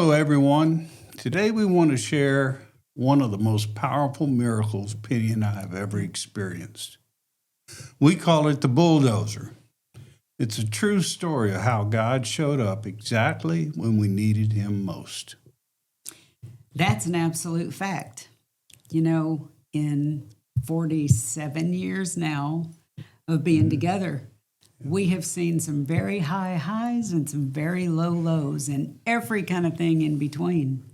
Hello, everyone. Today we want to share one of the most powerful miracles Penny and I have ever experienced. We call it the bulldozer. It's a true story of how God showed up exactly when we needed him most. That's an absolute fact. You know, in 47 years now of being together, we have seen some very high highs and some very low lows and every kind of thing in between.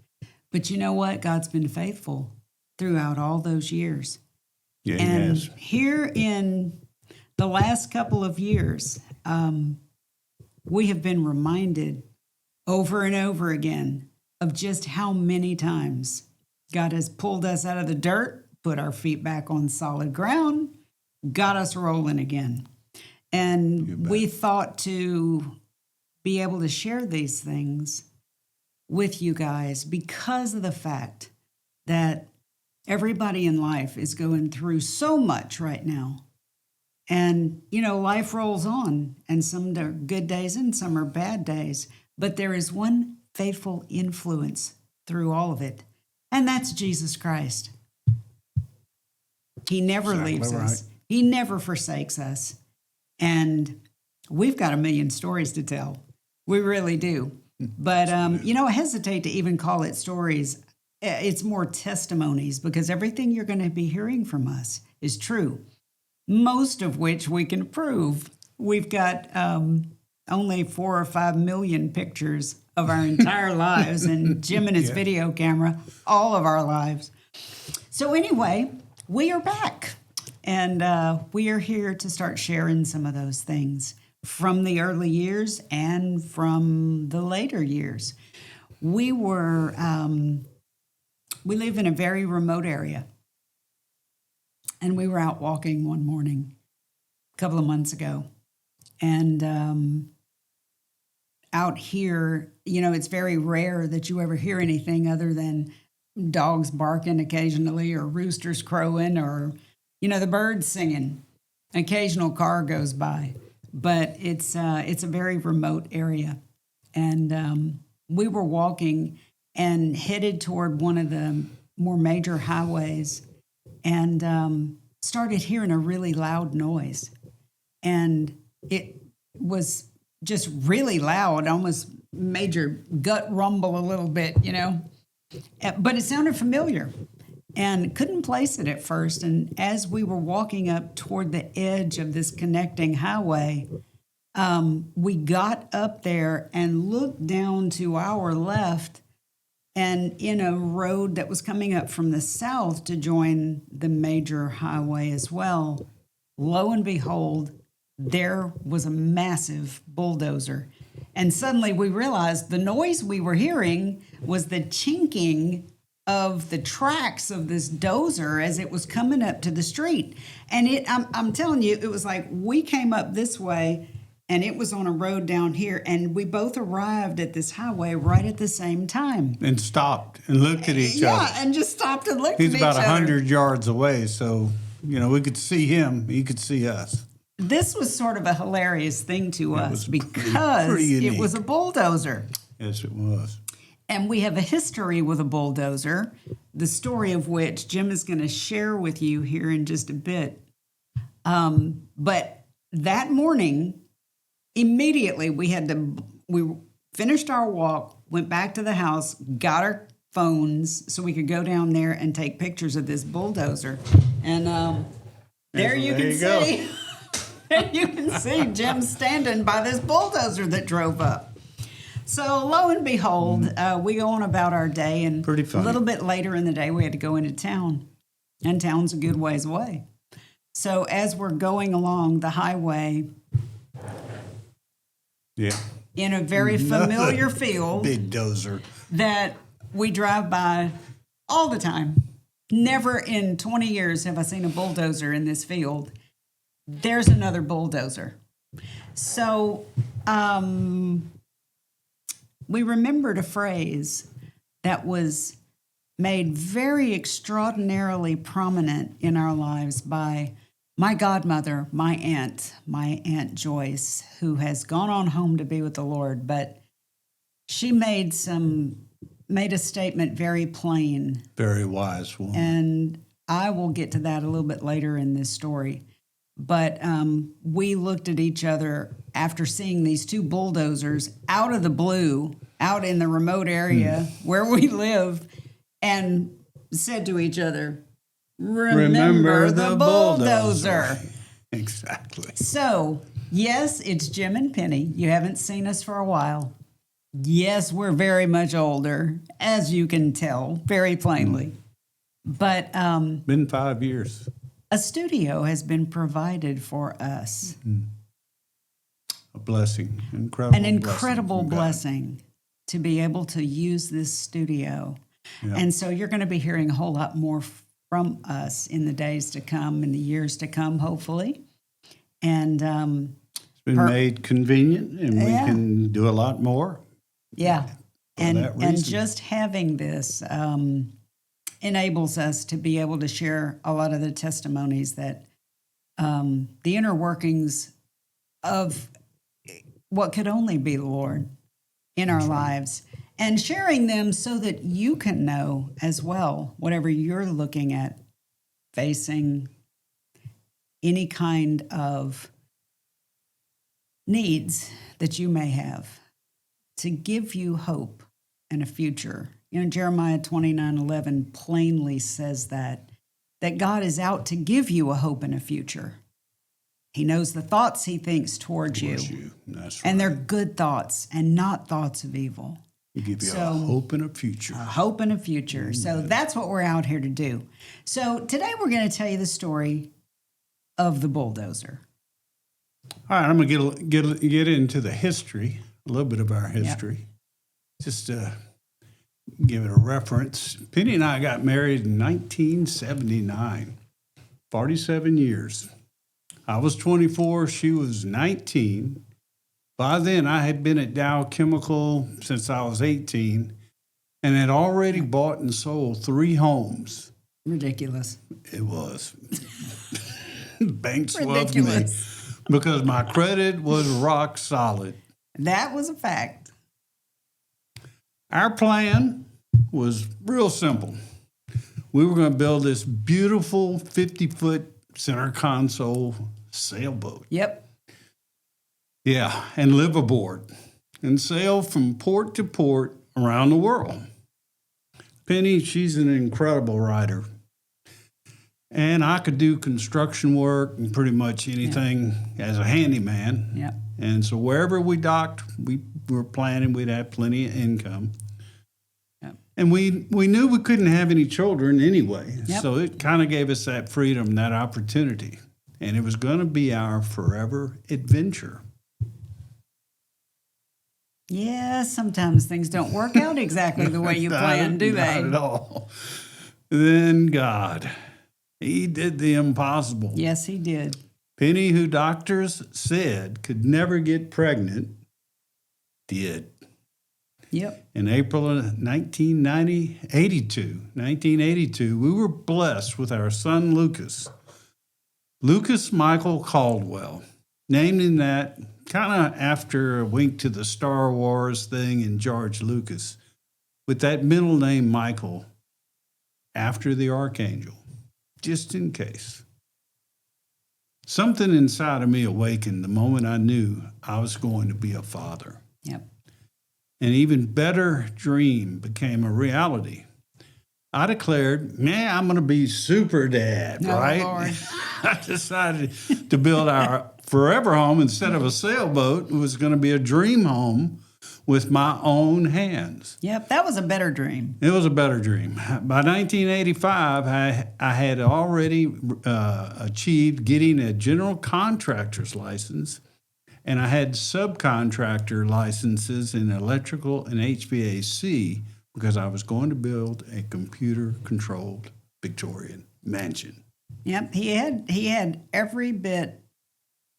But you know what? God's been faithful throughout all those years. Yeah, he And has. here in the last couple of years, we have been reminded over and over again of just how many times God has pulled us out of the dirt, put our feet back on solid ground, got us rolling again. And we thought to be able to share these things with you guys because of the fact that everybody in life is going through so much right now. And, you know, life rolls on, and some are good days and some are bad days. But there is one faithful influence through all of it, and that's Jesus Christ. He never leaves us. He never forsakes us. And we've got a million stories to tell. We really do. But, you know, I hesitate to even call it stories. It's more testimonies, because everything you're going to be hearing from us is true, most of which we can prove. We've got only 4 or 5 million pictures of our entire lives, and Jim and his video camera, all of our lives. So anyway, we are back, and we are here to start sharing some of those things from the early years and from the later years. We live in a very remote area, and we were out walking one morning a couple of months ago, and out here, you know, it's very rare that you ever hear anything other than dogs barking occasionally, or roosters crowing, or, you know, the birds singing. Occasional car goes by, but it's a very remote area. And we were walking and headed toward one of the more major highways, and started hearing a really loud noise. And it was just really loud, almost made your gut rumble a little bit, you know. But it sounded familiar, and couldn't place it at first. And as we were walking up toward the edge of this connecting highway, we got up there and looked down to our left, and in a road that was coming up from the south to join the major highway as well, lo and behold, there was a massive bulldozer. And suddenly we realized the noise we were hearing was the chinking of the tracks of this dozer as it was coming up to the street. And I'm telling you, it was like we came up this way, and it was on a road down here, and we both arrived at this highway right at the same time. And stopped and looked at each other. Yeah, and just stopped and looked at each other. He's about 100 yards away, so, you know, we could see him. He could see us. This was sort of a hilarious thing to us because it was a bulldozer. Yes, it was. And we have a history with a bulldozer, the story of which Jim is going to share with you here in just a bit. But that morning, immediately we finished our walk, went back to the house, got our phones so we could go down there and take pictures of this bulldozer. And there you can see. You can see Jim standing by this bulldozer that drove up. So lo and behold, we go on about our day, and Pretty funny. A little bit later in the day, we had to go into town, and town's a good ways away. So as we're going along the highway, in a very familiar field, big dozer that we drive by all the time. Never in 20 years have I seen a bulldozer in this field. There's another bulldozer. So we remembered a phrase that was made very extraordinarily prominent in our lives by my godmother, my Aunt Joyce, who has gone on home to be with the Lord. But she made a statement very plain, Very wise woman. and I will get to that a little bit later in this story. But we looked at each other after seeing these two bulldozers out of the blue, out in the remote area where we live, and said to each other, "Remember the bulldozer." Exactly. So, yes, it's Jim and Penny. You haven't seen us for a while. Yes, we're very much older, as you can tell very plainly. But Been 5 years. a studio has been provided for us. A blessing. Incredible. An incredible blessing from God. blessing to be able to use this studio. Yeah. And so you're going to be hearing a whole lot more from us in the days to come, in the years to come, hopefully. And It's been made convenient, and we Yeah. can do a lot more. yeah, For that and reason. just having this enables us to be able to share a lot of the testimonies that the inner workings of what could only be the Lord in our lives, and sharing them so that you can know as well, whatever you're looking at, facing any kind of needs that you may have, to give you hope and a future. You know, Jeremiah 29:11 plainly says that God is out to give you a hope and a future. He knows the thoughts he thinks towards you, That's right. and they're good thoughts and not thoughts of evil. He give you a So- hope and a future. A hope and a future. So that's what we're out here to do. So today we're going to tell you the story of the bulldozer. All right, I'm gonna get into the history, a little bit of our history, just to give it a reference. Penny and I got married in 1979, 47 years. I was 24, she was 19. By then, I had been at Dow Chemical since I was 18 and had already bought and sold 3 homes. Ridiculous. It was. Banks loved me Ridiculous. because my credit was rock solid. That was a fact. Our plan was real simple. We were going to build this beautiful 50-foot center console sailboat. Yep. Yeah, and live aboard and sail from port to port around the world. Penny, she's an incredible writer. And I could do construction work and pretty much anything as a handyman. Yep. And so wherever we docked, we were planning we'd have plenty of income. Yep. And we knew we couldn't have any children anyway. Yep. So it kind of gave us that freedom, that opportunity. And it was going to be our forever adventure. Yeah, sometimes things don't work out exactly the way you plan, do they? Not at all. Then God, he did the impossible. Yes, he did. Penny, who doctors said could never get pregnant, did. Yep. In April of 1982, we were blessed with our son Lucas Michael Caldwell, named him that kind of after a wink to the Star Wars thing and George Lucas, with that middle name Michael after the archangel, just in case. Something inside of me awakened the moment I knew I was going to be a father. Yep. An even better dream became a reality. I declared, man, I'm going to be super dad, Oh, right? Lord. I decided to build our forever home instead of a sailboat. It was going to be a dream home with my own hands. Yep. That was a better dream. It was a better dream. By 1985, I had already achieved getting a general contractor's license, and I had subcontractor licenses in electrical and HVAC because I was going to build a computer-controlled Victorian mansion. Yep. He had every bit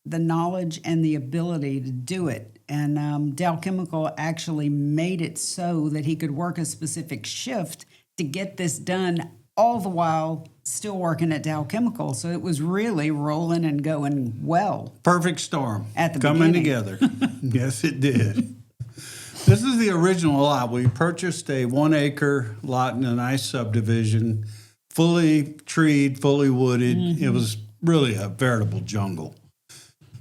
the knowledge and the ability to do it. And Dow Chemical actually made it so that he could work a specific shift to get this done, all the while still working at Dow Chemical. So it was really rolling and going well. Perfect storm At the coming beginning. together. Yes, it did. This is the original lot. We purchased a 1 acre lot in a nice subdivision, fully treed, fully wooded. It was really a veritable jungle.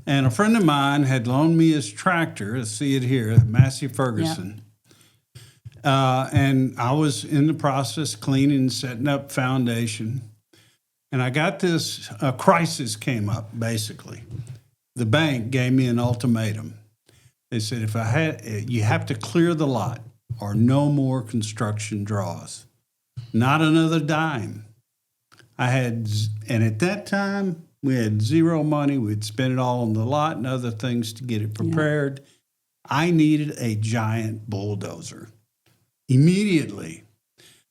And a friend of mine had loaned me his tractor. I see it here, Massey Ferguson. And I was in the process cleaning, setting up foundation. And I got this, a crisis came up, basically. The bank gave me an ultimatum. They said, you have to clear the lot or no more construction draws. Not another dime. And at that time, we had zero money. We'd spent it all on the lot and other things to get it prepared. I needed a giant bulldozer immediately.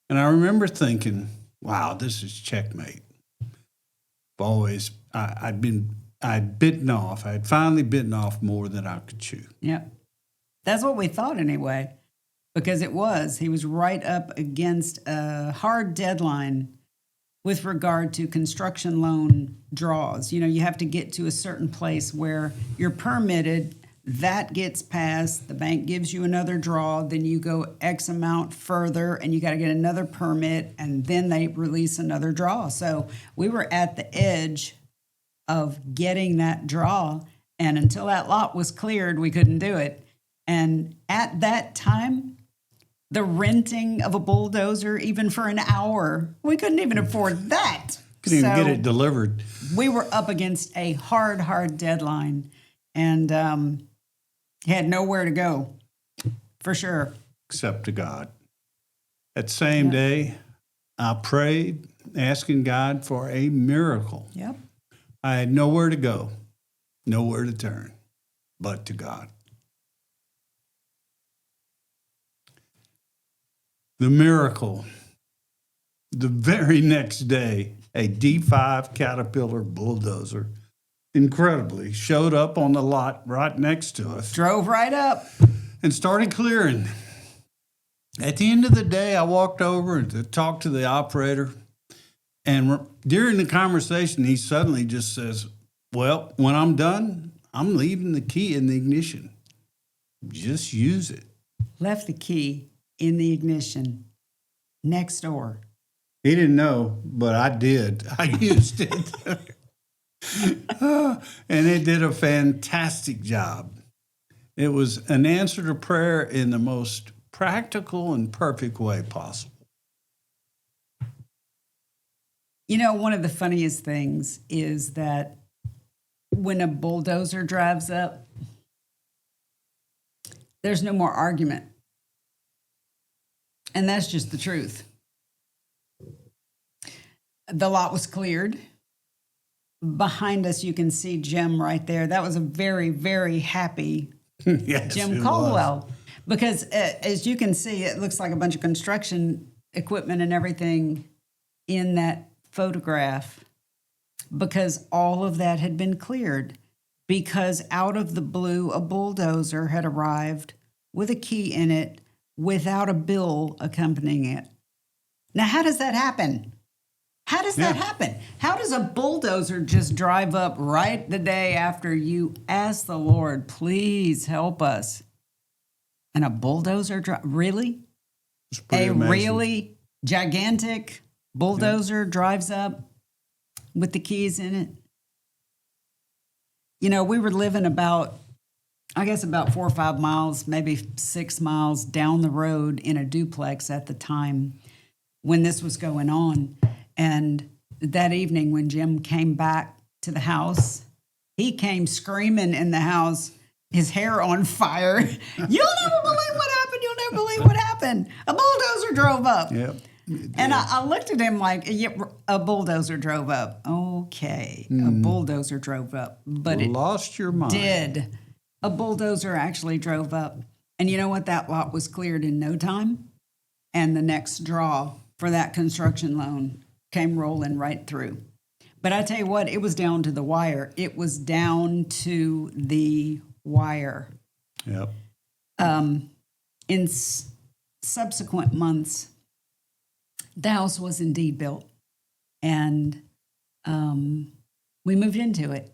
And I remember thinking, wow, this is checkmate. I'd finally bitten off more than I could chew. Yep. That's what we thought anyway, because he was right up against a hard deadline with regard to construction loan draws. You know, you have to get to a certain place where you're permitted, that gets passed, the bank gives you another draw, then you go X amount further and you got to get another permit, and then they release another draw. So we were at the edge of getting that draw, and until that lot was cleared, we couldn't do it. And at that time, the renting of a bulldozer, even for an hour, we couldn't even afford that. Couldn't even get it delivered. We were up against a hard deadline, and had nowhere to go, for sure. Except to God. That same day, I prayed, asking God for a miracle. Yep. I had nowhere to go, nowhere to turn, but to God. The miracle. The very next day, a D5 Caterpillar bulldozer incredibly showed up on the lot right next to us. Drove right up. And started clearing. At the end of the day, I walked over to talk to the operator. And during the conversation, he suddenly just says, well, when I'm done, I'm leaving the key in the ignition. Just use it. Left the key in the ignition next door. He didn't know, but I did. I used it. And it did a fantastic job. It was an answer to prayer in the most practical and perfect way possible. You know, one of the funniest things is that when a bulldozer drives up, there's no more argument. And that's just the truth. The lot was cleared. Behind us, you can see Jim right there. That was a very, very happy Yes, Jim Caldwell. Because as you can see, it looks like a bunch of construction equipment and everything in that photograph, because all of that had been cleared. Because out of the blue, a bulldozer had arrived with a key in it without a bill accompanying it. Now, how does that happen? How does that happen? How does a bulldozer just drive up right the day after you ask the Lord, please help us? And a bulldozer, really? It's pretty a amazing. really gigantic bulldozer drives up with the keys in it? You know, we were living about 4 or 5 miles, maybe 6 miles down the road in a duplex at the time when this was going on. And that evening when Jim came back to the house, he came screaming in the house, his hair on fire. You'll never believe what happened. You'll never believe what happened. A bulldozer drove up. Yep. And I looked at him like, a bulldozer drove up. Okay, a bulldozer drove up. But it lost your mind. did. A bulldozer actually drove up. And you know what? That lot was cleared in no time. And the next draw for that construction loan came rolling right through. But I tell you what, it was down to the wire. It was down to the wire. Yep. In subsequent months, the house was indeed built, and we moved into it.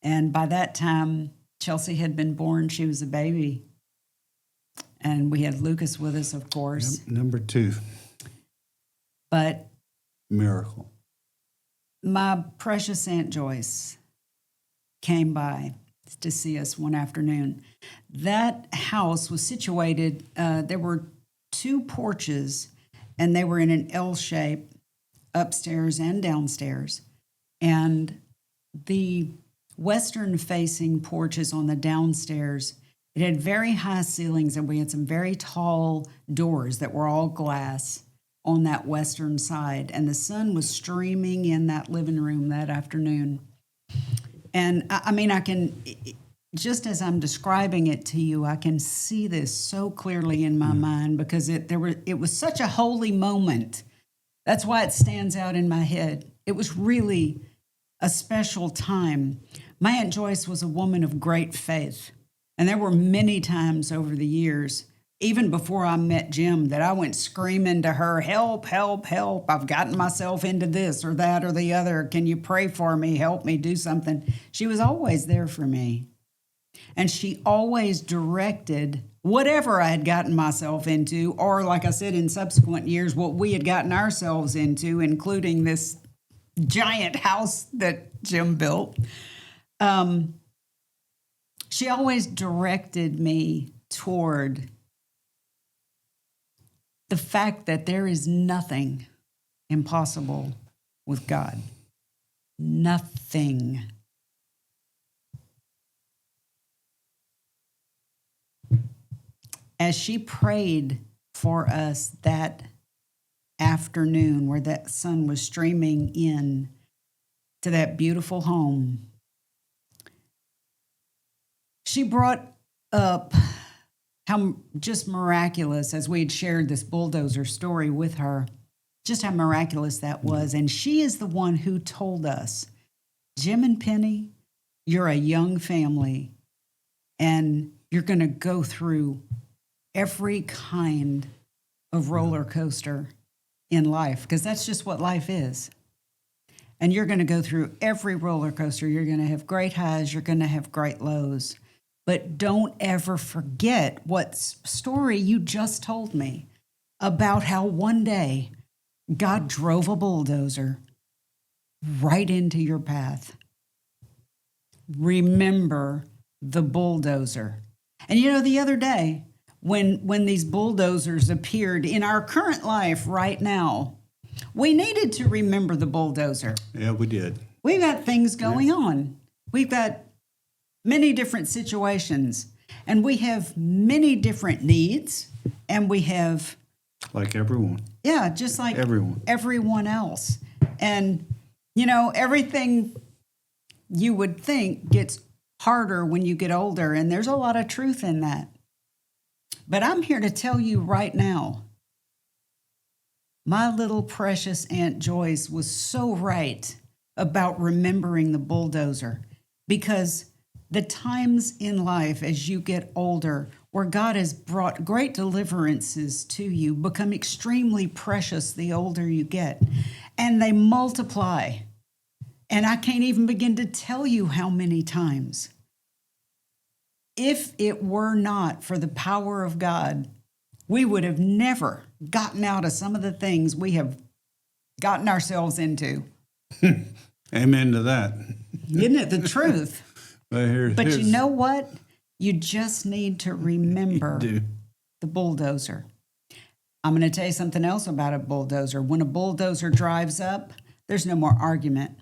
And by that time, Chelsea had been born. She was a baby. And we had Lucas with us, of course. Yep. Number 2, But miracle. my precious Aunt Joyce came by to see us one afternoon. That house was situated, there were 2 porches, and they were in an L shape, upstairs and downstairs. And the western-facing porches on the downstairs, it had very high ceilings, and we had some very tall doors that were all glass on that western side. And the sun was streaming in that living room that afternoon. And I mean, I can, just as I'm describing it to you, I can see this so clearly in my mind, because it was such a holy moment. That's why it stands out in my head. It was really a special time. My Aunt Joyce was a woman of great faith. And there were many times over the years, even before I met Jim, that I went screaming to her, help, help, help. I've gotten myself into this or that or the other. Can you pray for me? Help me do something. She was always there for me. And she always directed whatever I had gotten myself into, or like I said, in subsequent years, what we had gotten ourselves into, including this giant house that Jim built. She always directed me toward the fact that there is nothing impossible with God. Nothing. As she prayed for us that afternoon, where that sun was streaming in to that beautiful home, she brought up how just miraculous, as we had shared this bulldozer story with her, just how miraculous that was. And she is the one who told us, Jim and Penny, you're a young family, and you're going to go through every kind of roller coaster in life, because that's just what life is. And you're going to go through every roller coaster. You're going to have great highs. You're going to have great lows. But don't ever forget what story you just told me about how one day God drove a bulldozer right into your path. Remember the bulldozer. And you know, the other day, when these bulldozers appeared in our current life right now, we needed to remember the bulldozer. Yeah, we did. We've got things going on. We've got many different situations, and we have many different needs, and we have, Like everyone. yeah, just like everyone else. And, you know, everything you would think gets harder when you get older, and there's a lot of truth in that. But I'm here to tell you right now, my little precious Aunt Joyce was so right about remembering the bulldozer, because the times in life as you get older where God has brought great deliverances to you become extremely precious the older you get, and they multiply. And I can't even begin to tell you how many times. If it were not for the power of God, we would have never gotten out of some of the things we have gotten ourselves into. Amen to that. Isn't it the truth? But here's, you know what? You just need to remember do. the bulldozer. I'm going to tell you something else about a bulldozer. When a bulldozer drives up, there's no more argument.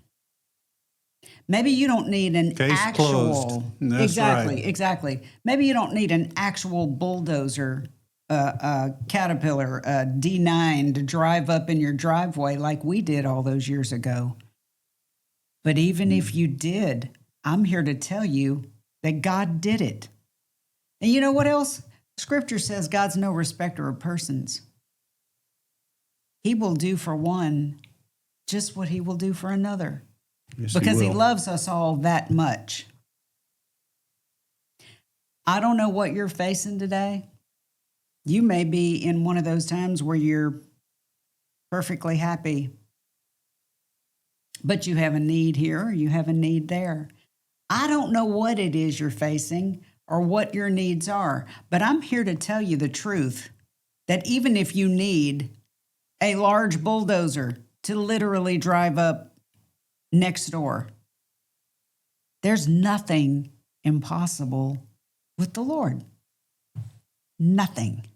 Maybe you don't need an Case actual... closed. That's exactly, right. exactly. Maybe you don't need an actual bulldozer, Caterpillar, D9 to drive up in your driveway like we did all those years ago. But even if you did, I'm here to tell you that God did it. And you know what else? Scripture says God's no respecter of persons. He will do for one just what he will do for another. Yes, because he will. loves us all that much. I don't know what you're facing today. You may be in one of those times where you're perfectly happy, but you have a need here, or you have a need there. I don't know what it is you're facing, or what your needs are. But I'm here to tell you the truth that even if you need a large bulldozer to literally drive up next door, there's nothing impossible with the Lord. Nothing.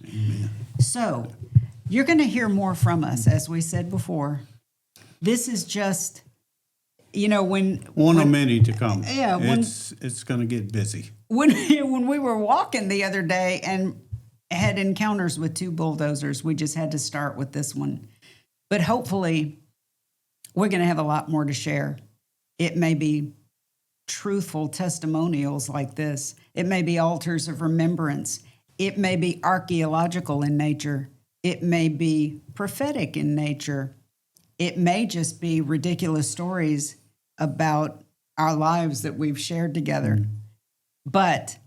Amen. So you're going to hear more from us, as we said before. This is just, when One of many to come. Yeah, it's going to get busy. when we were walking the other day and had encounters with 2 bulldozers, we just had to start with this one. But hopefully, we're going to have a lot more to share. It may be truthful testimonials like this. It may be altars of remembrance. It may be archaeological in nature. It may be prophetic in nature. It may just be ridiculous stories about our lives that we've shared together. But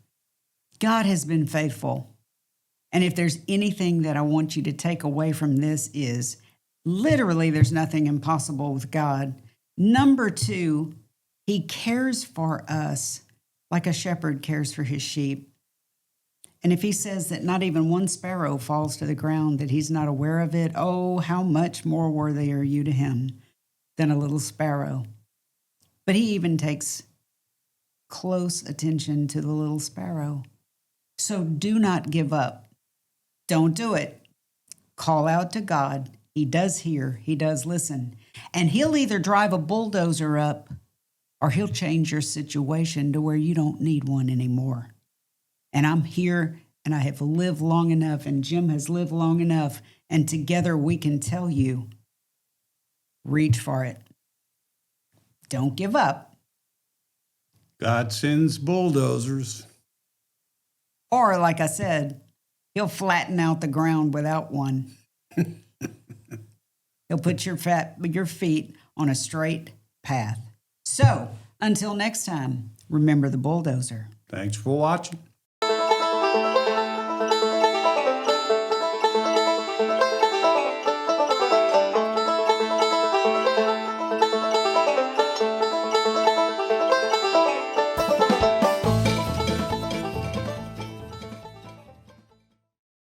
God has been faithful. And if there's anything that I want you to take away from this is literally there's nothing impossible with God. Number 2, he cares for us like a shepherd cares for his sheep. And if he says that not even one sparrow falls to the ground, that he's not aware of it, oh, how much more worthy are you to him than a little sparrow? But he even takes close attention to the little sparrow. So do not give up. Don't do it. Call out to God. He does hear. He does listen. And he'll either drive a bulldozer up or he'll change your situation to where you don't need one anymore. And I'm here and I have lived long enough and Jim has lived long enough. And together we can tell you, reach for it. Don't give up. God sends bulldozers. Or like I said, he'll flatten out the ground without one. He'll put your feet on a straight path. So until next time, remember the bulldozer. Thanks for watching.